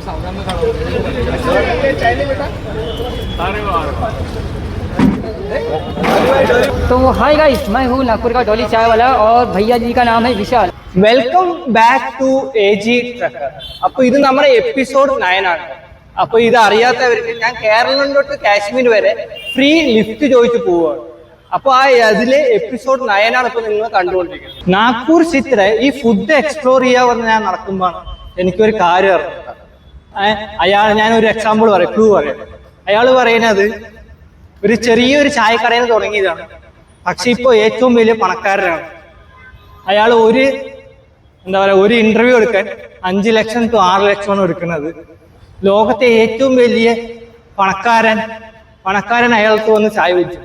तो hi guys, मैं हूँ नागपुर का डॉली चाय वाला और भैया जी का नाम है Vishal. Welcome back to AG trucker. അപ്പോൾ ഇത് നമ്മുടെ എപ്പിസോഡ് 9 ആണ്. അപ്പോൾ ഇത് അറിയാത്തവർക്ക് ഞാൻ കേരളം തൊട്ട് കാശ്മീർ വരെ ഫ്രീ ലിഫ്റ്റ് ചോദിച്ചു പോവുകയാണ്. അപ്പോൾ അതിലെ എപ്പിസോഡ് 9 ആണ് ഇപ്പോൾ നിങ്ങൾ കണ്ടുകൊണ്ടിരിക്കുന്നത്. നാഗ്പൂർ സിറ്റിയിലെ ഈ ഫുഡ് എക്സ്പ്ലോർ ചെയ്യാൻ പറഞ്ഞ് ഞാൻ നടക്കുമ്പോൾ എനിക്കൊരു കാര്യം അറിയാം. ഞാനൊരു എക്സാമ്പിൾ പറയാം, ക്ലൂ പറയാം. അയാൾ പറയുന്നത് ഒരു ചെറിയൊരു ചായക്കടയിൽ നിന്ന് തുടങ്ങിയതാണ്, പക്ഷെ ഇപ്പോൾ ഏറ്റവും വലിയ പണക്കാരനാണ്. അയാൾ ഒരു ഇന്റർവ്യൂ എടുക്കാൻ 5 ലക്ഷം to 6 ലക്ഷമാണ് എടുക്കുന്നത്. ലോകത്തെ ഏറ്റവും വലിയ പണക്കാരൻ അയാൾക്ക് വന്ന് ചായ കുടിച്ചു.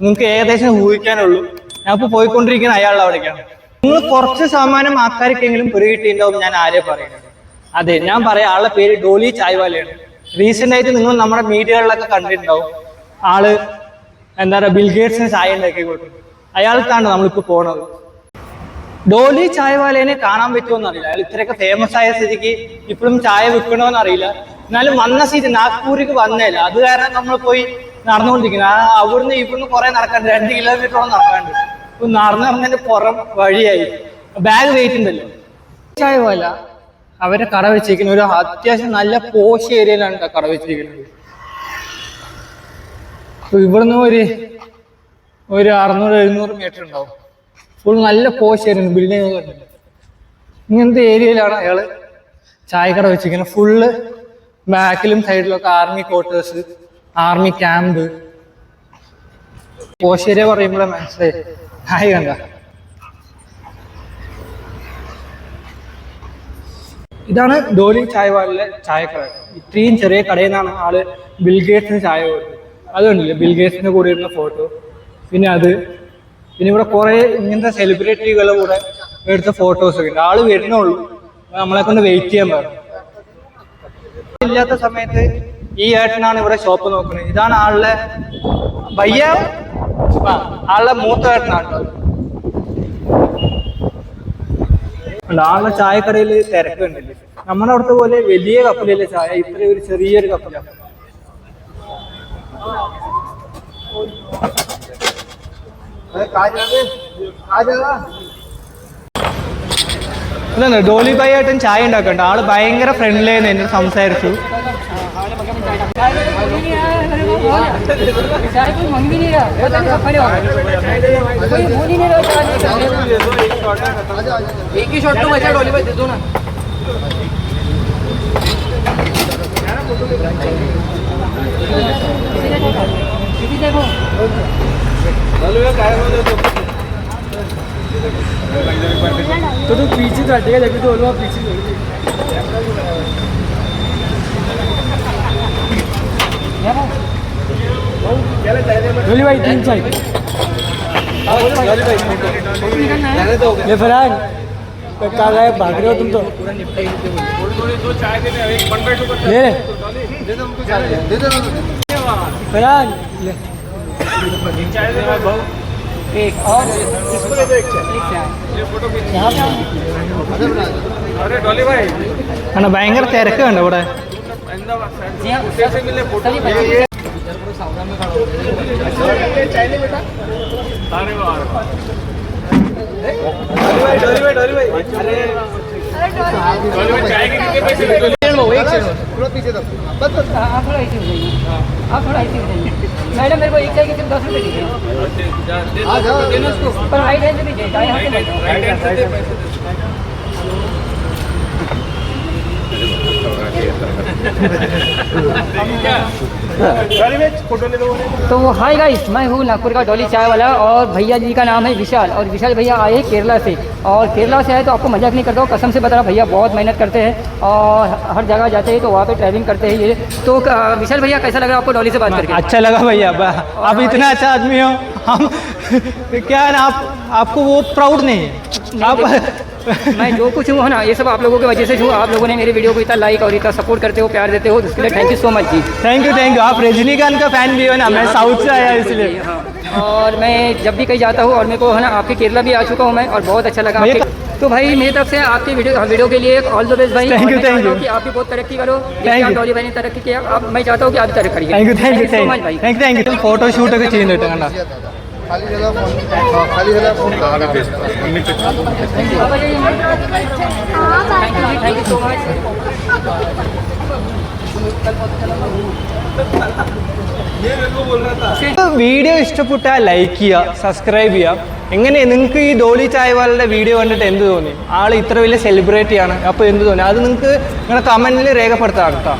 നിങ്ങൾക്ക് ഏകദേശം ഊഹിക്കാനുള്ളൂ. ഞാൻ ഇപ്പോൾ പോയിക്കൊണ്ടിരിക്കുന്ന അയാളുടെ അവിടേക്കാണ്. നിങ്ങൾ കുറച്ച് ശതമാനം ആൾക്കാർക്കെങ്കിലും കിട്ടിയിട്ടുണ്ടാവും ഞാൻ ആരെ പറയുന്നത്. അതെ, ഞാൻ പറയാം, ആളുടെ പേര് ഡോലി ചായ്വാലയാണ്. റീസെന്റ് ആയിട്ട് നിങ്ങൾ നമ്മുടെ മീഡിയകളിലൊക്കെ കണ്ടിട്ടുണ്ടാവും. ആള് എന്താ പറയുക, ബിൽഗേറ്റ്സിന് ചായ ഉണ്ടാക്കി കൊടുക്കും. അയാൾക്കാണ് നമ്മളിപ്പോൾ പോണത്. ഡോലി ചായവാലേനെ കാണാൻ പറ്റുമോന്ന് അറിയില്ല. അയാൾ ഇത്രയൊക്കെ ഫേമസ് ആയ സ്ഥിതിക്ക് ഇപ്പോഴും ചായ വിൽക്കണോന്ന് അറിയില്ല. എന്നാലും വന്ന സ്ഥിതി നാഗ്പൂർക്ക് വന്നേല, അത് കാരണം നമ്മൾ പോയി നടന്നുകൊണ്ടിരിക്കുന്നത്. അവിടുന്ന് ഇവിടുന്ന് കുറെ നടക്കാണ്ട്, 2 കിലോമീറ്ററോളം നടക്കാണ്ട്. ഇപ്പൊ നടന്നതിന്റെ പുറം വഴിയായി. ബാഗ് വെയിറ്റ് ഉണ്ടല്ലോ. ചായവാല അവരെ കട വെച്ചിരിക്കുന്നത് ഒരു അത്യാവശ്യം നല്ല പോഷ് ഏരിയയിലാണ് കട വെച്ചിരിക്കുന്നത്. ഇവിടുന്ന് ഒരു 600-700 മീറ്റർ ഉണ്ടാവും. ഫുൾ നല്ല പോഷ് ഏരിയ, ബിൽഡിംഗ് ഇങ്ങനത്തെ ഏരിയയിലാണ് അയാള് ചായക്കട വെച്ചിരിക്കുന്നത്. ഫുള്ള് ബാക്കിലും സൈഡിലൊക്കെ army quarters, army camp. Posh area പറയുമ്പോഴേ മനസ്സിലായി. ഹായ് കണ്ട, ഇതാണ് ഡോലി ചായവാലിലെ ചായക്കട. ഇത്രയും ചെറിയ കടയിൽ നിന്നാണ് ആള് ബിൽഗേറ്റ്സിന് ചായ കൊടുത്തത്. അതുകൊണ്ടില്ലേ ബിൽഗേറ്റ്സിന്റെ കൂടെ ഇരുന്ന ഫോട്ടോ. പിന്നെ ഇവിടെ കുറെ ഇങ്ങനത്തെ സെലിബ്രിറ്റികളുടെ കൂടെ എടുത്ത ഫോട്ടോസ് ഒക്കെ ഉണ്ട്. ആള് വരുന്നുള്ളൂ, നമ്മളെ കൊണ്ട് വെയിറ്റ് ചെയ്യാൻ പറഞ്ഞു. ഇല്ലാത്ത സമയത്ത് ഈ ഏട്ടനാണ് ഇവിടെ ഷോപ്പ് നോക്കുന്നത്. ഇതാണ് ആളുടെ ആളുടെ മൂത്ത ഏട്ടനാണ്. ആളുടെ ചായക്കടയിൽ തിരക്ക് കണ്ടില്ലേ. നമ്മുടെ അവിടുത്തെ പോലെ വലിയ കപ്പിലല്ലേ ചായ, ഇത്രയും ഒരു ചെറിയൊരു കപ്പിലാണ്. അതെ, ഡോലി ഭായി ആയിട്ടും ചായ ഉണ്ടാക്കണ്ട. ആള് ഭയങ്കര ഫ്രണ്ട്ലി ആയിരുന്നു, എന്നോട് സംസാരിച്ചു. तो पीछे तो हटेगा, जब तो बोलो पीछे डोली भाई 3 चाय ये फरहान कहाँ गए, भाग रहे हो तुम तो? ले फरहान एक और इसको ले दो, एक अरे डॉली भाई ആണ് ഭയങ്കര തിരക്കുണ്ട് ഇവിടെ. मैडम मेरे को एक चाय के सिर्फ 10 रुपए दीजिए। पर राइट हैंड से दीजिए, दाएं हाथ से तो हाय गाइस, मैं हूँ नागपुर का डॉली चाय वाला और भैया जी का नाम है विशाल। और विशाल भैया आए केरला से, और केरला से आए तो आपको मजाक नहीं करता हूँ, कसम से बता रहा, भैया बहुत मेहनत करते हैं और हर जगह जाते हैं तो वहाँ पे ट्रैवलिंग करते हैं ये। तो विशाल भैया कैसा लगा आपको डॉली से बात करके? अच्छा लगा भैया, आप इतना अच्छा आदमी हो। हम क्या है ना, आपको वो प्राउड नहीं है आप मैं जो कुछ हूँ ना, ये सब आप लोगों की वजह से हूँ। आप लोगों ने मेरे वीडियो को इतना लाइक और इतना सपोर्ट करते हो, प्यार देते हो, उसके लिए थैंक यू सो मच जी। Thank you. आप रजनीकांत का फैन भी हो ना? मैं साउथ से आया इसलिए। हाँ, और मैं जब भी कहीं जाता हूँ, और मेरे को है ना आपके केरला भी आ चुका हूँ मैं, और बहुत अच्छा लगा। तो भाई मेरी तरफ से आपकी वीडियो के लिए ऑल द बेस्ट भाई। Thank you, और मैं thank चाहता हूं you. कि आप भी बहुत तरक्की करो, Thank जैसे आप you. डॉली भाई ने तरक्की किया, अब मैं चाहता हूँ कि आप भी तरक्की करिए। Thank you thank you so much भाई। താങ്ക് യു ഫോട്ടോഷൂട്ടൊക്കെ ചെയ്യുന്നുണ്ട് കണ്ട खाली जगह फोन खाली जगह phone thank you so much. Video ഇഷ്ടപ്പെട്ടാൽ ലൈക്ക് ചെയ്യുക, സബ്സ്ക്രൈബ് ചെയ്യുക. എങ്ങനെ നിങ്ങൾക്ക് ഈ ഡോളി ചായവാലയുടെ വീഡിയോ കണ്ടിട്ട് എന്ത് തോന്നി? ആൾ ഇത്ര വലിയ സെലിബ്രിറ്റിയാണ്, അപ്പോൾ എന്ത് തോന്നി? അത് നിങ്ങൾക്ക് നിങ്ങളുടെ കമൻറ്റിൽ രേഖപ്പെടുത്താം കേട്ടോ.